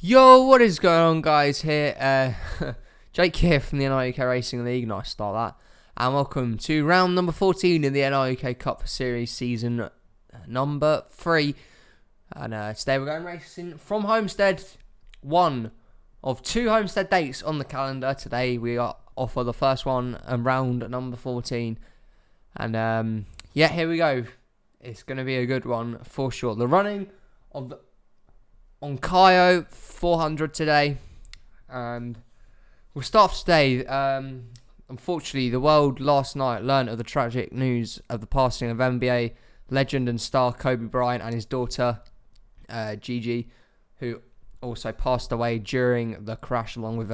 Yo, what is going on, guys? Here, Jake here from the NRUK Racing League. Nice start that. And welcome to round number 14 in the NRUK Cup Series season number 3. And today we're going racing from Homestead. One of 2 Homestead dates on the calendar. Today we are off of the first one and round number 14. And yeah, here we go. It's going to be a good one for sure. The running of the Onkyo 400 today, and we'll start off today. Unfortunately, the world last night learnt of the tragic news of the passing of NBA legend and star Kobe Bryant and his daughter Gigi, who also passed away during the crash, along with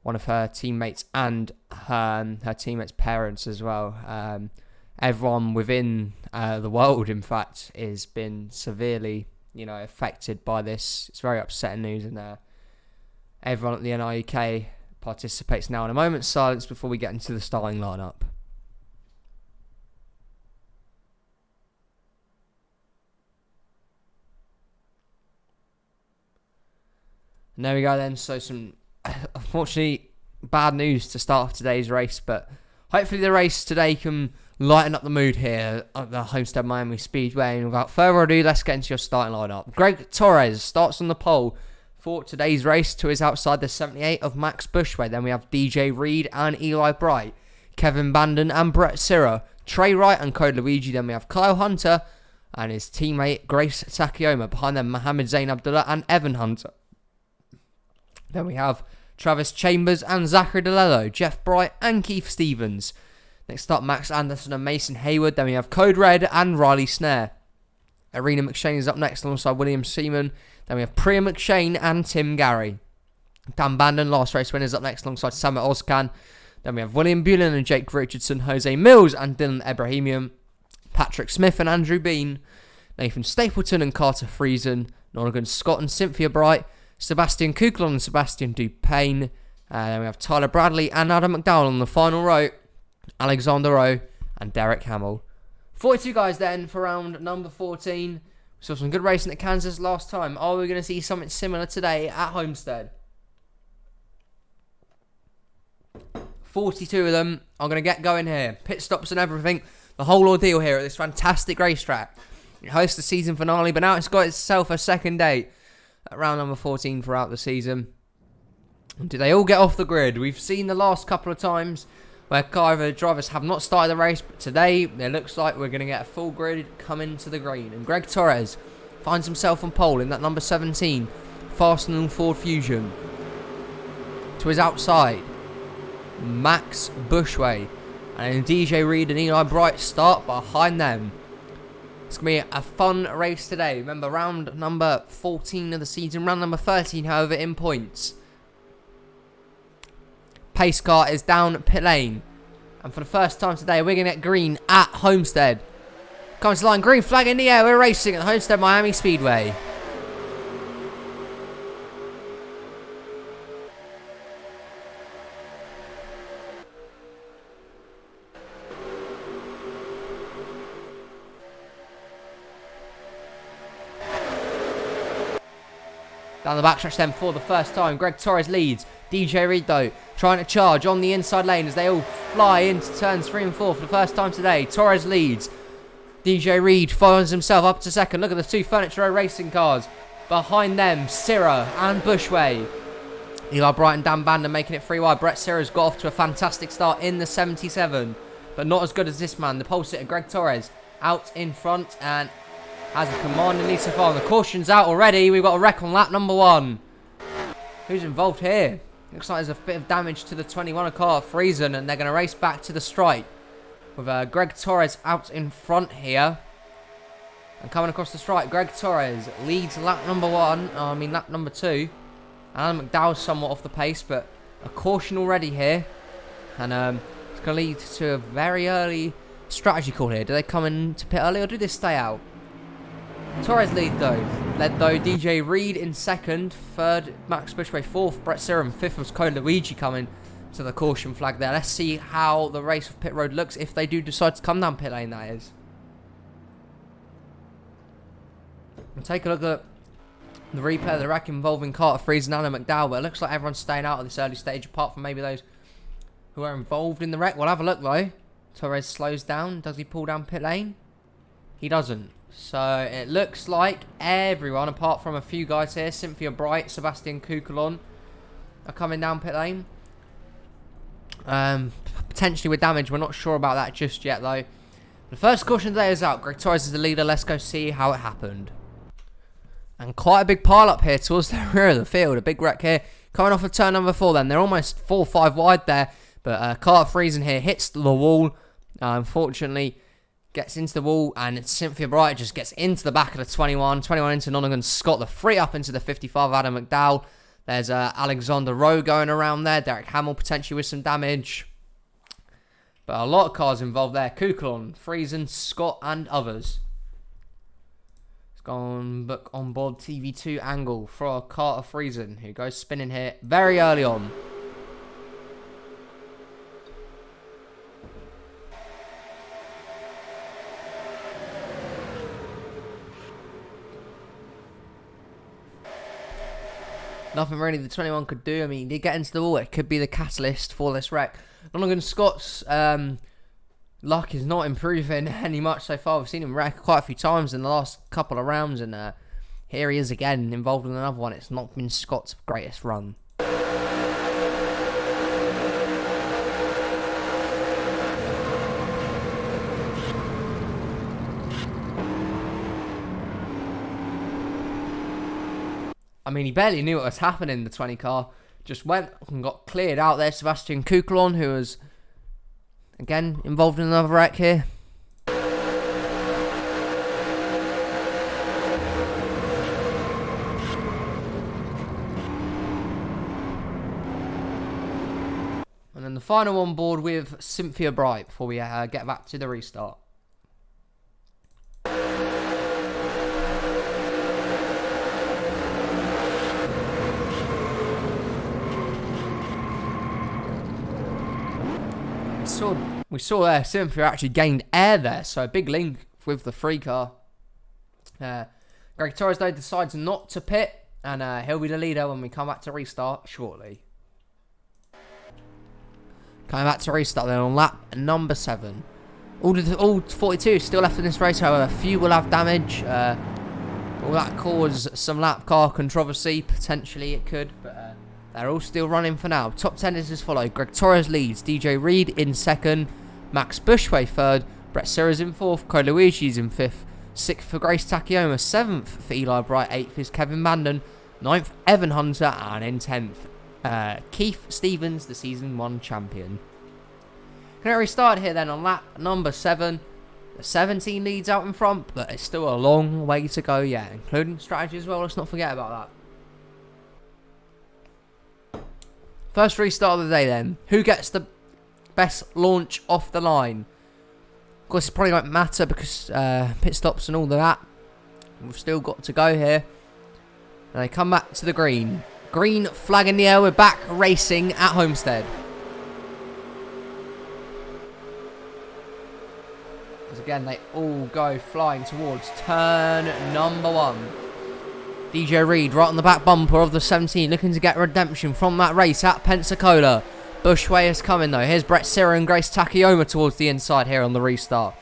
one of her teammates and her teammates' parents as well. Everyone within the world, in fact, has been severely affected by this. It's very upsetting news, and everyone at the NRUK participates now in a moment's silence before we get into the starting lineup. And there we go then. So some, unfortunately, bad news to start off today's race, but hopefully the race today can lighten up the mood here at the Homestead Miami Speedway. And without further ado, let's get into your starting lineup. Greg Torres starts on the pole for today's race to his outside the 78 of Max Bushway. Then we have DJ Reed and Eli Bright, Kevin Bandon and Brett Sirra, Trey Wright and Code Luigi. Then we have Kyle Hunter and his teammate Grace Takayoma. Behind them, Mohammed Zain Abdullah and Evan Hunter. Then we have Travis Chambers and Zachary DeLello, Jeff Bright and Keith Stevens. Next up, Max Anderson and Mason Hayward. Then we have Code Red and Riley Snare. Arena McShane is up next alongside William Seaman. Then we have Priya McShane and Tim Gary. Dan Bandon, last race winner, is up next alongside Samet Ozkan. Then we have William Bullen and Jake Richardson, Jose Mills and Dylan Ebrahimian, Patrick Smith and Andrew Bean, Nathan Stapleton and Carter Friesen, Nonigan Scott and Cynthia Bright, Sebastian Kuklon and Sebastian Dupain. Then we have Tyler Bradley and Adam McDowell on the final row, Alexander Rowe and Derek Hamill. 42 guys then for round number 14. We saw some good racing at Kansas last time. Are we going to see something similar today at Homestead? 42 of them are going to get going here. Pit stops and everything. The whole ordeal here at this fantastic racetrack. It hosts the season finale, but now it's got itself a second date at round number 14 throughout the season. And do they all get off the grid? We've seen the last couple of times where car drivers have not started the race, but today it looks like we're going to get a full grid coming to the green. And Greg Torres finds himself on pole in that number 17 Fastenal Ford Fusion. To his outside, Max Bushway and DJ Reed and Eli Bright start behind them. It's going to be a fun race today. Remember, round number 14 of the season, round number 13, however, in points. Pace car is down pit lane. And for the first time today, we're going to get green at Homestead. Comes to line, green flag in the air. We're racing at Homestead Miami Speedway. Down the backstretch then for the first time, Greg Torres leads. DJ Reed, though, trying to charge on the inside lane as they all fly into turns 3 and 4 for the first time today. Torres leads. DJ Reed follows himself up to second. Look at the 2 Furniture Row racing cars. Behind them, Sirra and Bushway. Eli Bright and Dan Bandon making it 3 wide. Brett Sirra's got off to a fantastic start in the 77, but not as good as this man. The pole sitter, Greg Torres, out in front and has a commanding lead so far. The caution's out already. We've got a wreck on lap number 1. Who's involved here? Looks like there's a bit of damage to the 21 car at Friesen, and they're going to race back to the stripe with Greg Torres out in front here. And coming across the stripe, Greg Torres leads lap number 2. Alan McDowell's somewhat off the pace, but a caution already here. And it's going to lead to a very early strategy call here. Do they come in to pit early or do they stay out? Torres led though. DJ Reed in second, third Max Bushway, fourth Brett Sirra, and fifth was Code Luigi coming to the caution flag there. Let's see how the race of pit road looks if they do decide to come down pit lane, that is. And take a look at the replay of the wreck involving Carter Freeze and Anna McDowell, but it looks like everyone's staying out at this early stage, apart from maybe those who are involved in the wreck. We'll have a look though. Torres slows down. Does he pull down pit lane? He doesn't. So it looks like everyone, apart from a few guys here, Cynthia Bright, Sebastian Kukulon, are coming down pit lane. Potentially with damage. We're not sure about that just yet though. The first caution today is out. Greg Torres is the leader. Let's go see how it happened. And quite a big pile up here towards the rear of the field. A big wreck here. Coming off of turn number 4 then. They're almost 4 or 5 wide there. But Carter Friesen here hits the wall. Unfortunately, gets into the wall. And Cynthia Bright just gets into the back of the 21. 21 into Nonigan Scott. The 3 up into the 55 Adam McDowell. There's Alexander Rowe going around there. Derek Hamill potentially with some damage. But a lot of cars involved there. Kukulon, Friesen, Scott and others. Gone book on board TV2 angle for Carter Friesen, who goes spinning here very early on. Nothing really the 21 could do. I mean, he did get into the wall. It could be the catalyst for this wreck. Nonigan Scott's luck is not improving any much so far. We've seen him wreck quite a few times in the last couple of rounds, and here he is again, involved in another one. It's not been Scott's greatest run. I mean, he barely knew what was happening in the 20 car. Just went and got cleared out there. Sebastian Kukulon, who was again involved in another wreck here. And then the final on board with Cynthia Bright before we get back to the restart. We saw Cynthia actually gained air there, so a big link with the 3 car. Greg Torres though decides not to pit, and he'll be the leader when we come back to restart shortly. Coming back to restart then on lap number 7. All 42 still left in this race, however, a few will have damage. Will that cause some lap car controversy? Potentially it could, but they're all still running for now. Top 10 is as follows. Greg Torres leads. DJ Reed in 2nd. Max Bushway 3rd. Brett Sirras in 4th. Ko Luigi's in 5th. 6th for Grace Takayama. 7th for Eli Bright. 8th is Kevin Bandon. 9th, Evan Hunter. And in 10th, Keith Stevens, the Season 1 champion. Going to restart here then on lap number 7. The 17 leads out in front, but it's still a long way to go yet, including strategy as well. Let's not forget about that. First restart of the day then. Who gets the best launch off the line? Of course, it probably won't matter because pit stops and all of that. We've still got to go here. And they come back to the green. Green flag in the air. We're back racing at Homestead. As again, they all go flying towards turn number 1. DJ Reed right on the back bumper of the 17, looking to get redemption from that race at Pensacola. Bushway is coming though. Here's Brett Sirra and Grace Takayama towards the inside here on the restart.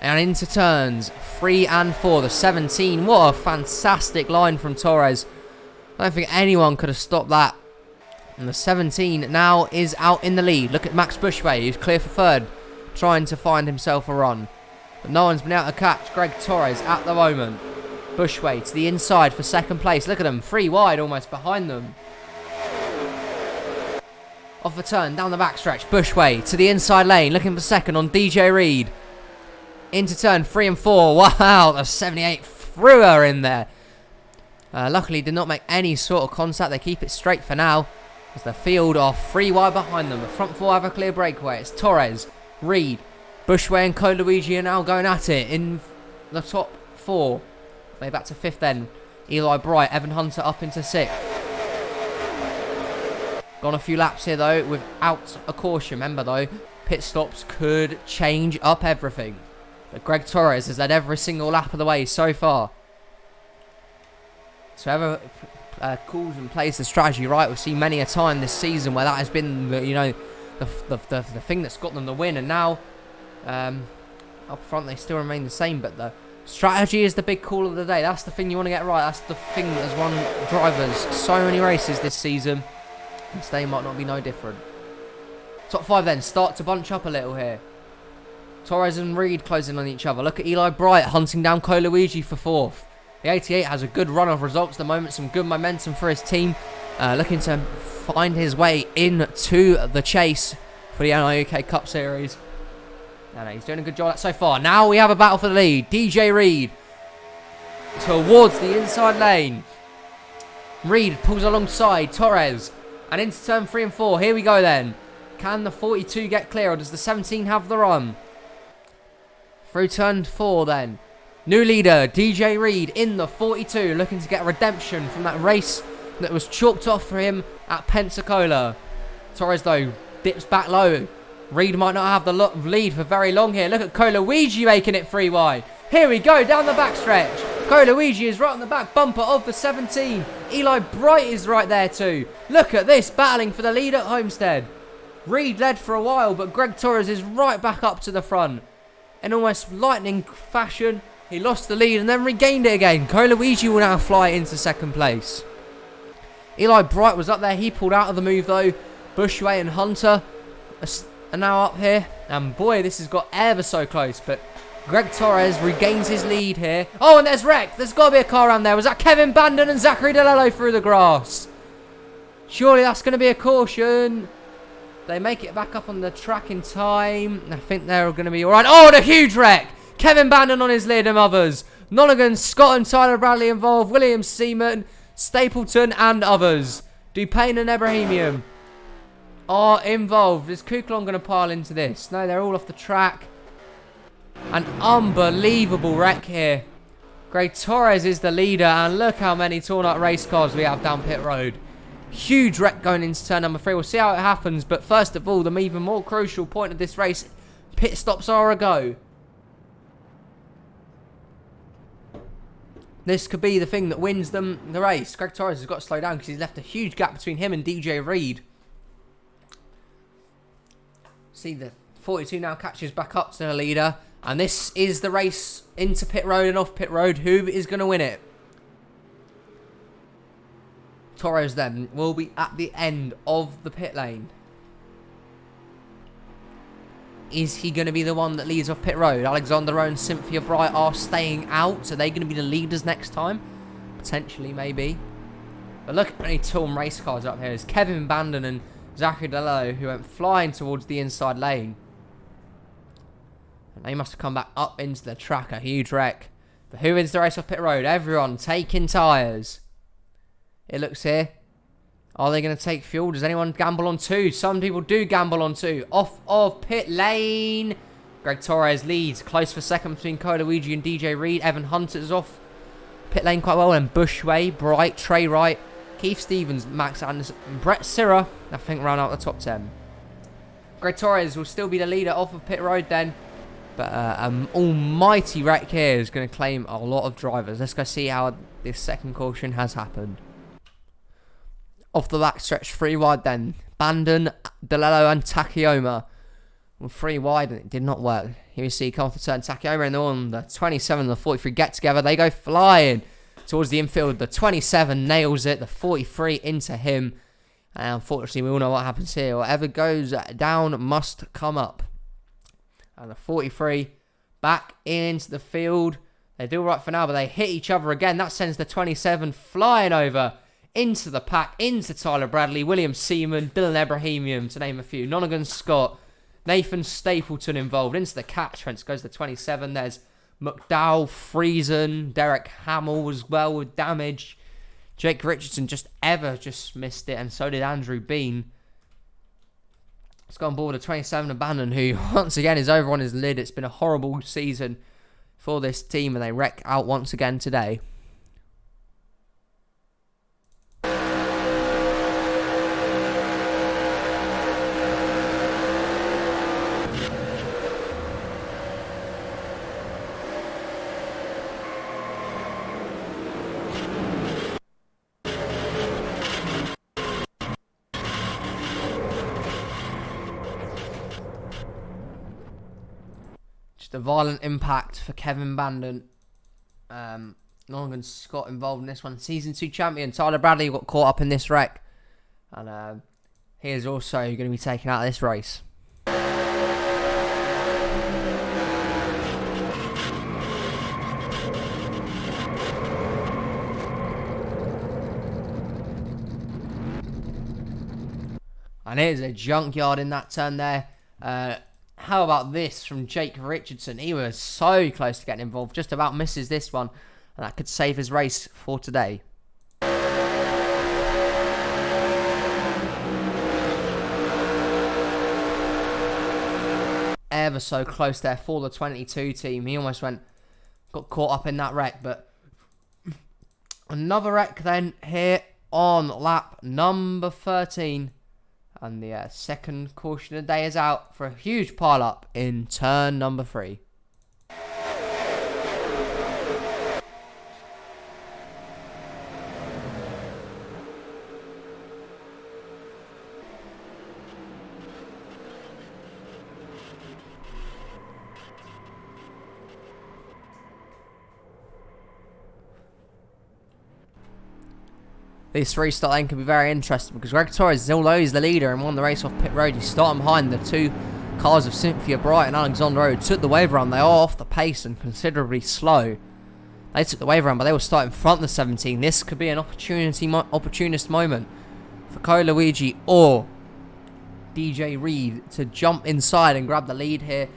And into turns 3 and 4. The 17, what a fantastic line from Torres. I don't think anyone could have stopped that. And the 17 now is out in the lead. Look at Max Bushway, who's clear for 3rd, trying to find himself a run. But no one's been able to catch Greg Torres at the moment. Bushway to the inside for 2nd place. Look at them, 3 wide almost behind them. Off the turn, down the backstretch. Bushway to the inside lane, looking for 2nd on DJ Reed. Into turn 3 and 4. Wow, the 78 threw her in there. Luckily did not make any sort of contact. They keep it straight for now, as the field are 3 wide behind them. The front 4 have a clear breakaway. It's Torres, Reed, Bushway and Ko Luigi are now going at it in the top 4. Way back to 5th then. Eli Bright, Evan Hunter up into 6th. Gone a few laps here though without a caution. Remember though, pit stops could change up everything. But Greg Torres has led every single lap of the way so far. So whoever calls and plays the strategy right, we've seen many a time this season where that has been the thing that's got them the win. And now up front they still remain the same, but the strategy is the big call of the day. That's the thing you want to get right. That's the thing that has won drivers so many races this season, and today might not be no different. Top 5 then start to bunch up a little here. Torres and Reed closing on each other. Look at Eli Bright hunting down Coluigi for 4th. The 88 has a good run of results at the moment, some good momentum for his team, looking to find his way into the chase for the NRUK Cup Series. No, he's doing a good job so far. Now we have a battle for the lead. DJ Reed towards the inside lane. Reed pulls alongside Torres and into turn 3 and 4. Here we go then. Can the 42 get clear, or does the 17 have the run? Through turn 4 then. New leader, DJ Reed in the 42, looking to get redemption from that race that was chalked off for him at Pensacola. Torres, though, dips back low. Reed might not have the lead for very long here. Look at Coluigi making it 3 wide. Here we go, down the backstretch. Coluigi is right on the back bumper of the 17. Eli Bright is right there too. Look at this, battling for the lead at Homestead. Reed led for a while, but Greg Torres is right back up to the front. In almost lightning fashion, he lost the lead and then regained it again. Coluigi will now fly into 2nd place. Eli Bright was up there. He pulled out of the move though. Bushway and Hunter are now up here. And boy, this has got ever so close. But Greg Torres regains his lead here. Oh, and there's wreck. There's got to be a car around there. Was that Kevin Bandon and Zachary DeLello through the grass? Surely that's going to be a caution. They make it back up on the track in time. I think they're going to be all right. Oh, and a huge wreck. Kevin Bandon on his lead and others. Nonagon, Scott and Tyler Bradley involved. William Seaman, Stapleton and others. Dupain and Ebrahimian are involved. Is Kuklon going to pile into this? No, they're all off the track. An unbelievable wreck here. Greg Torres is the leader. And look how many torn up race cars we have down pit road. Huge wreck going into turn number 3. We'll see how it happens. But first of all, the even more crucial point of this race, pit stops are a go. This could be the thing that wins them the race. Greg Torres has got to slow down because he's left a huge gap between him and DJ Reed. See, the 42 now catches back up to the leader. And this is the race into pit road and off pit road. Who is going to win it? Torres then will be at the end of the pit lane. Is he going to be the one that leads off pit road? Alexander Rowe and Cynthia Bright are staying out. Are they going to be the leaders next time? Potentially, maybe. But look at how many torn race cars up here. It's Kevin Bandon and Zachary DeLello who went flying towards the inside lane. And they must have come back up into the track. A huge wreck. But who wins the race off pit road? Everyone taking tyres. It looks here. Are they going to take fuel? Does anyone gamble on 2? Some people do gamble on 2. Off of pit lane. Greg Torres leads. Close for 2nd between Coluigi and DJ Reed. Evan Hunter's off pit lane quite well. And Bushway, Bright, Trey Wright, Keith Stevens, Max Anderson, and Brett Sirra, I think, round out the top 10. Greg Torres will still be the leader off of pit road then. But an almighty wreck here is going to claim a lot of drivers. Let's go see how this second caution has happened. Off the back stretch, 3 wide then. Bandon, DeLello and Takayama. Well, 3 wide and it did not work. Here we see come off the turn. Takayama and on the 27 and the 43 get together. They go flying towards the infield. The 27 nails it. The 43 into him. And unfortunately, we all know what happens here. Whatever goes down must come up. And the 43 back into the field. They do all right for now, but they hit each other again. That sends the 27 flying over into the pack, into Tyler Bradley, William Seaman, Dylan Ebrahimian, to name a few. Nonagon Scott, Nathan Stapleton involved. Into the catch fence goes the 27. There's McDowell, Friesen, Derek Hamill as well with damage. Jake Richardson just missed it, and so did Andrew Bean. Let's go on board a 27 Abandon, who once again is over on his lid. It's been a horrible season for this team, and they wreck out once again today. Just a violent impact for Kevin Bandon. Norgan Scott involved in this one. Season 2 champion Tyler Bradley got caught up in this wreck. And he is also going to be taken out of this race. And it is a junkyard in that turn there. How about this from Jake Richardson? He was so close to getting involved. Just about misses this one. And that could save his race for today. Ever so close there for the 22 team. He almost got caught up in that wreck. But another wreck then here on lap number 13. And the second caution of the day is out for a huge pile-up in turn number 3. This restart lane can be very interesting because Greg Torres, although he's the leader and won the race off pit road, he's starting behind the two cars of Cynthia Bright and Alexander Road. Took the wave around. They are off the pace and considerably slow. They took the wave around, but they will start in front of the 17. This could be an opportunist moment for Ko Luigi or DJ Reed to jump inside and grab the lead here.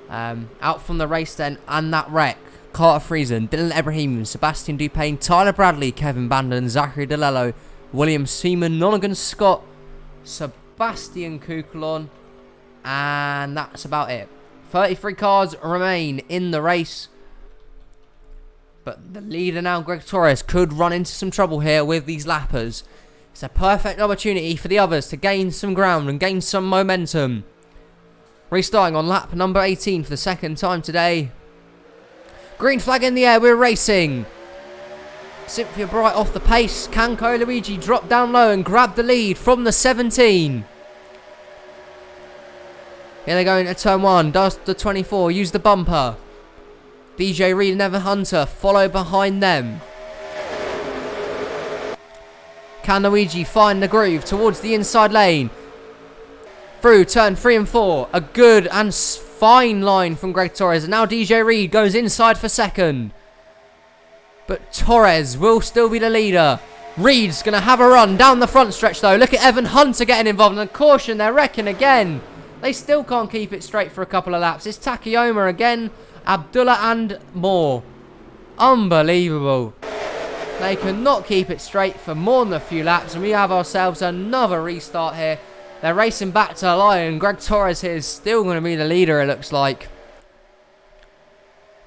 Out from the race then, and that wreck. Carter Friesen, Dylan Ibrahim, Sebastian Dupain, Tyler Bradley, Kevin Bandon, Zachary DeLello, William Seaman, Nonagon Scott, Sebastian Kukulon, and that's about it. 33 cars remain in the race, but the leader now, Greg Torres, could run into some trouble here with these lappers. It's a perfect opportunity for the others to gain some ground and gain some momentum. Restarting on lap number 18 for the second time today. Green flag in the air, we're racing. Cynthia Bright off the pace. Can Ko Luigi drop down low and grab the lead from the 17? Here they go into turn 1. Does the 24 use the bumper? DJ Reed and Evan Hunter follow behind them. Can Luigi find the groove towards the inside lane? Through turn 3 and 4. A good and fine line from Greg Torres. And now DJ Reed goes inside for second. But Torres will still be the leader. Reed's going to have a run down the front stretch though. Look at Evan Hunter getting involved. And caution, they're wrecking again. They still can't keep it straight for a couple of laps. It's Takayoma again. Abdullah and Moore. Unbelievable. They cannot keep it straight for more than a few laps. And we have ourselves another restart here. They're racing back to the line. Greg Torres here is still going to be the leader, it looks like.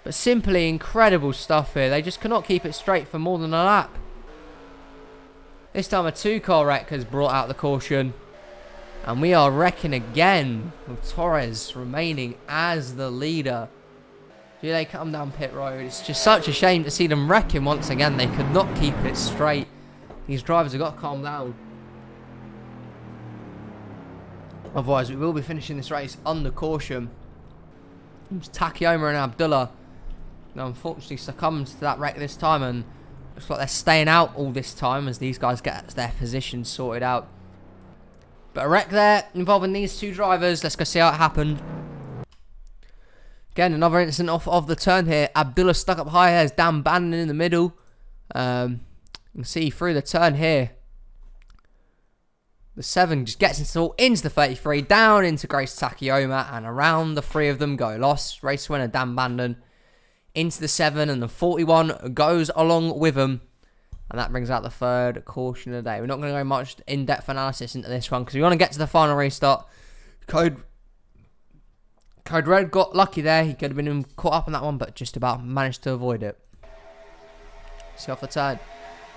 But simply incredible stuff here. They just cannot keep it straight for more than a lap. This time a 2-car wreck has brought out the caution. And we are wrecking again with Torres remaining as the leader. Here they come down pit road. It's just such a shame to see them wrecking once again. They could not keep it straight. These drivers have got to calm down. Otherwise, we will be finishing this race under caution. It's Takayoma and Abdullah. Now, unfortunately, succumbed to that wreck this time, and looks like they're staying out all this time as these guys get their positions sorted out. But a wreck there involving these two drivers. Let's go see how it happened. Again, another incident off of the turn here. Abdullah stuck up high. There's Dan Bannon in the middle. You can see through the turn here. The 7 just gets into the 33, down into Grace Takayoma, and around the 3 of them go. Lost race winner Dan Bandon into the 7, and the 41 goes along with them. And that brings out the 3rd caution of the day. We're not going to go much in-depth analysis into this one because we want to get to the final restart. Code Red got lucky there. He could have been caught up on that one, but just about managed to avoid it. See off the turn.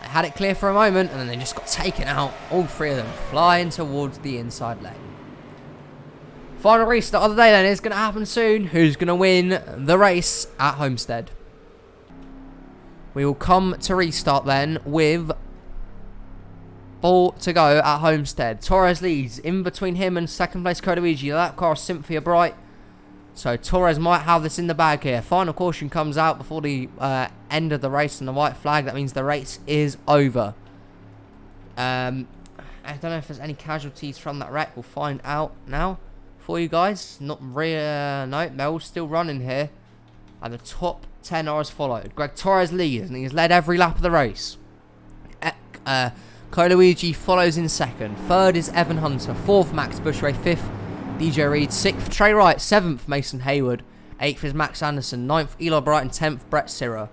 They had it clear for a moment, and then they just got taken out. All 3 of them flying towards the inside lane. Final restart of the day then is going to happen soon. Who's going to win the race at Homestead? We will come to restart then with 4 to go at Homestead. Torres leads. In between him and second place Ko Luigi. That car is Cynthia Bright. So Torres might have this in the bag here. Final caution comes out before the end of the race and the white flag. That means the race is over. I don't know if there's any casualties from that wreck. We'll find out now for you guys. Not really. No, they're all still running here. And the top 10 are as followed. Greg Torres leads, and he's led every lap of the race. Luigi follows in second. Third is Evan Hunter. Fourth, Max Bushray. Fifth, DJ Reed. Sixth, Trey Wright. Seventh, Mason Hayward. Eighth is Max Anderson. Ninth, Eli Brighton. 10th, Brett Sirra.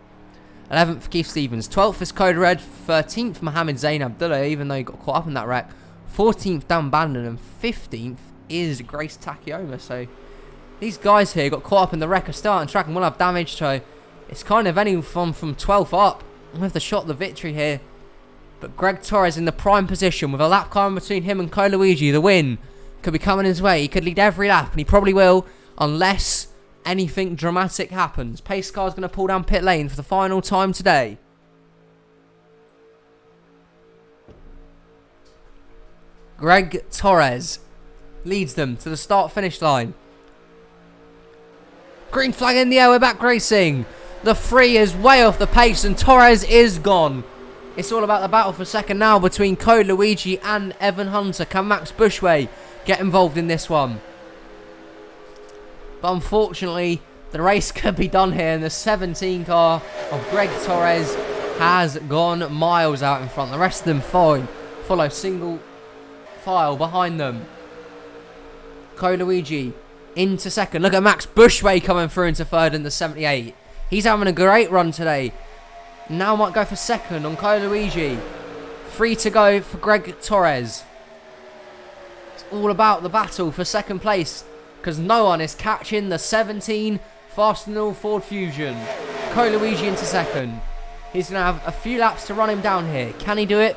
11th, Keith Stevens. 12th is Code Red. 13th, Mohammed Zain Abdullah, even though he got caught up in that wreck. 14th, Dan Bandon. And 15th is Grace Takayoma. So these guys here got caught up in the wreck, are starting track and will have damage. So it's kind of anyone from 12th up with the shot of the victory here. But Greg Torres in the prime position with a lap car in between him and Luigi. The win could be coming his way. He could lead every lap, and he probably will, unless anything dramatic happens. Pace car's going to pull down pit lane for the final time today. Greg Torres leads them to the start-finish line. Green flag in the air, we're back racing. The free is way off the pace, and Torres is gone. It's all about the battle for second now between Luigi and Evan Hunter. Can Max Bushway get involved in this one? But unfortunately, the race could be done here, and the 17 car of Greg Torres has gone miles out in front. The rest of them follow single file behind them. Luigi into second. Look at Max Bushway coming through into third in the 78. He's having a great run today. Now might go for second on Luigi. 3 to go for Greg Torres. It's all about the battle for second place, because no one is catching the 17 Fastenal Ford Fusion. Luigi into second. He's going to have a few laps to run him down here. Can he do it?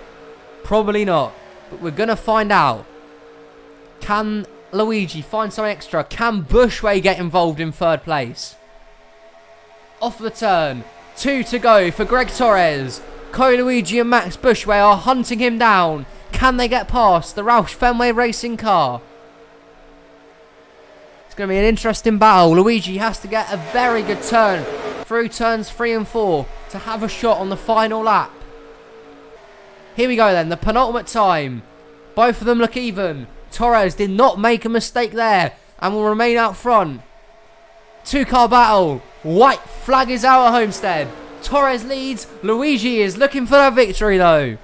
Probably not. But we're going to find out. Can Luigi find some extra? Can Bushway get involved in third place? Off the turn. 2 to go for Greg Torres. Luigi and Max Bushway are hunting him down. Can they get past the Roush Fenway Racing car? It's going to be an interesting battle. Luigi has to get a very good turn through turns 3 and 4 to have a shot on the final lap. Here we go then, the penultimate time. Both of them look even. Torres did not make a mistake there and will remain out front. 2-car battle. White flag is out at Homestead. Torres leads. Luigi is looking for that victory though.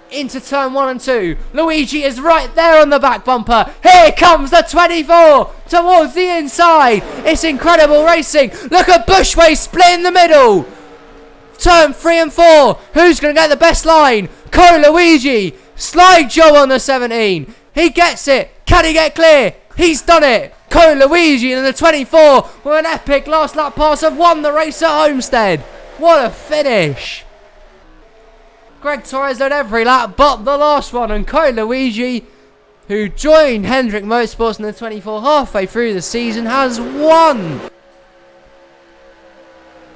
Into turn 1 and 2. Luigi is right there on the back bumper. Here comes the 24 towards the inside. It's incredible racing. Look at Bushway split in the middle. Turn 3 and 4. Who's going to get the best line? Luigi. Slide job on the 17. He gets it. Can he get clear? He's done it. Luigi and the 24 with an epic last lap pass have won the race at Homestead. What a finish. Greg Torres led every lap but the last one, and Luigi, who joined Hendrick Motorsports in the 24 halfway through the season, has won.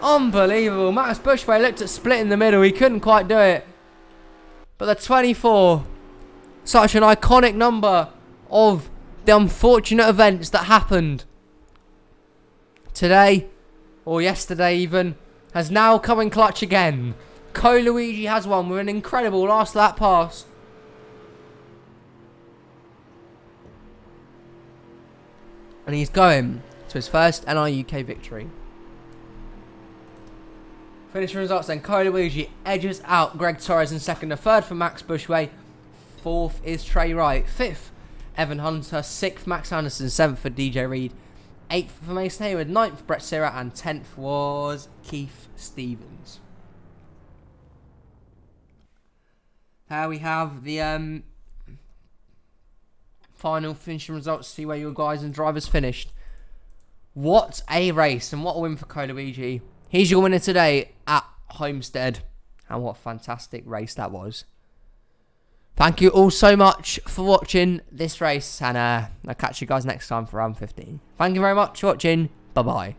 Unbelievable. Max Bushway looked at split in the middle. He couldn't quite do it. But the 24, such an iconic number of the unfortunate events that happened today, or yesterday even, has now come in clutch again. Luigi has won with an incredible last lap pass. And he's going to his first NRUK victory. Finishing results then. Luigi edges out Greg Torres in second. The third for Max Bushway. Fourth is Trey Wright. Fifth, Evan Hunter. Sixth, Max Anderson. Seventh for DJ Reed. Eighth for Mason Hayward. Ninth, Brett Sirra. And 10th was Keith Stevens. Here we have the final finishing results. See where your guys and drivers finished. What a race, and what a win for Luigi. He's your winner today at Homestead. And what a fantastic race that was. Thank you all so much for watching this race. And I'll catch you guys next time for round 15. Thank you very much for watching. Bye-bye.